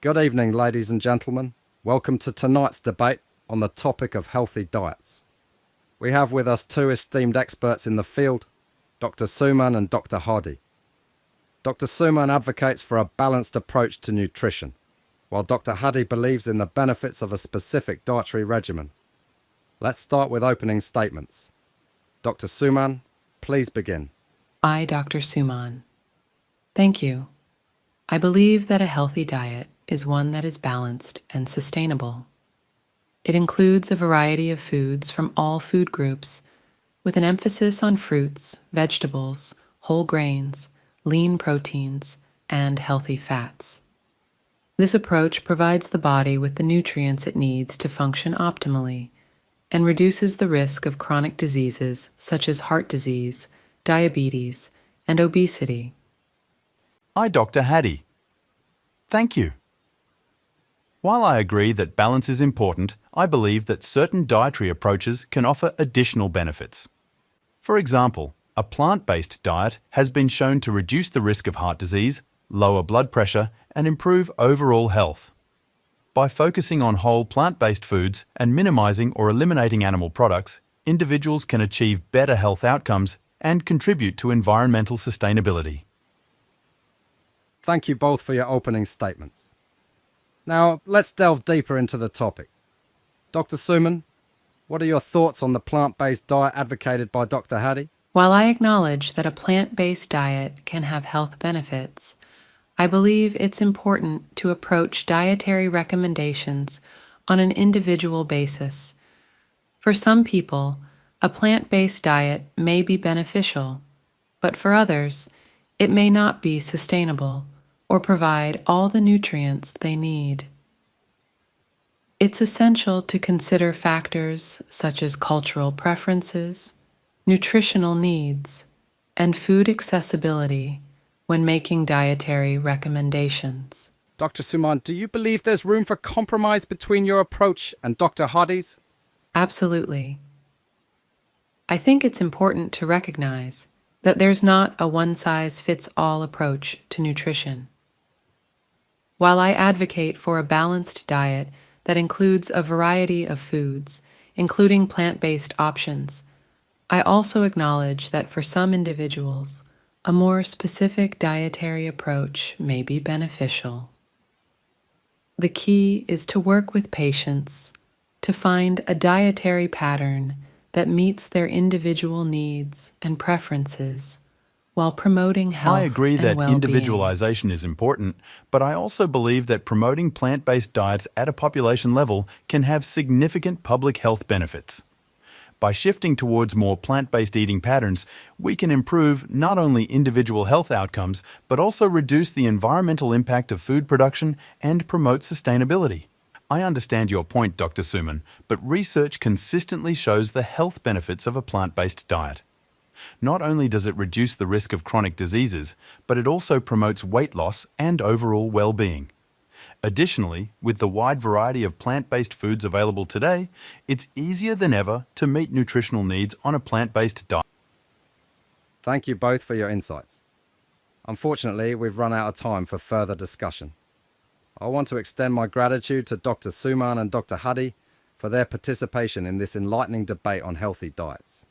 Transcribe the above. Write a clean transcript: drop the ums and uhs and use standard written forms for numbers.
Good evening, ladies and gentlemen. Welcome to tonight's debate on the topic of healthy diets. We have with us two esteemed experts in the field, Dr. Suman and Dr. Hadi. Dr. Suman advocates for a balanced approach to nutrition, while Dr. Hadi believes in the benefits of a specific dietary regimen. Let's start with opening statements. Dr. Suman, please begin. I, Dr. Suman. Thank you. I believe that a healthy diet is one that is balanced and sustainable. It includes a variety of foods from all food groups, with an emphasis on fruits, vegetables, whole grains, lean proteins, and healthy fats. This approach provides the body with the nutrients it needs to function optimally and reduces the risk of chronic diseases such as heart disease, diabetes, and obesity. I, Dr. Hadi. Thank you. While I agree that balance is important, I believe that certain dietary approaches can offer additional benefits. For example, a plant-based diet has been shown to reduce the risk of heart disease, lower blood pressure, and improve overall health. By focusing on whole plant-based foods and minimizing or eliminating animal products, individuals can achieve better health outcomes and contribute to environmental sustainability. Thank you both for your opening statements. Now, let's delve deeper into the topic. Dr. Suman, what are your thoughts on the plant-based diet advocated by Dr. Hadi? While I acknowledge that a plant-based diet can have health benefits, I believe it's important to approach dietary recommendations on an individual basis. For some people, a plant-based diet may be beneficial, but for others, it may not be sustainable or provide all the nutrients they need. It's essential to consider factors such as cultural preferences, nutritional needs, and food accessibility when making dietary recommendations. Dr. Suman, do you believe there's room for compromise between your approach and Dr. Hadi's? Absolutely. I think it's important to recognize that there's not a one-size-fits-all approach to nutrition. While I advocate for a balanced diet that includes a variety of foods, including plant-based options, I also acknowledge that for some individuals, a more specific dietary approach may be beneficial. The key is to work with patients to find a dietary pattern that meets their individual needs and preferences while promoting health I agree and that well-being. individualization is important, but I also believe that promoting plant-based diets at a population level can have significant public health benefits. By shifting towards more plant-based eating patterns, we can improve not only individual health outcomes, but also reduce the environmental impact of food production and promote sustainability. I understand your point, Dr. Suman, but research consistently shows the health benefits of a plant-based diet. Not only does it reduce the risk of chronic diseases, but it also promotes weight loss and overall well-being. Additionally, with the wide variety of plant-based foods available today, it's easier than ever to meet nutritional needs on a plant-based diet. Thank you both for your insights. Unfortunately, we've run out of time for further discussion. I want to extend my gratitude to Dr. Suman and Dr. Hadi for their participation in this enlightening debate on healthy diets.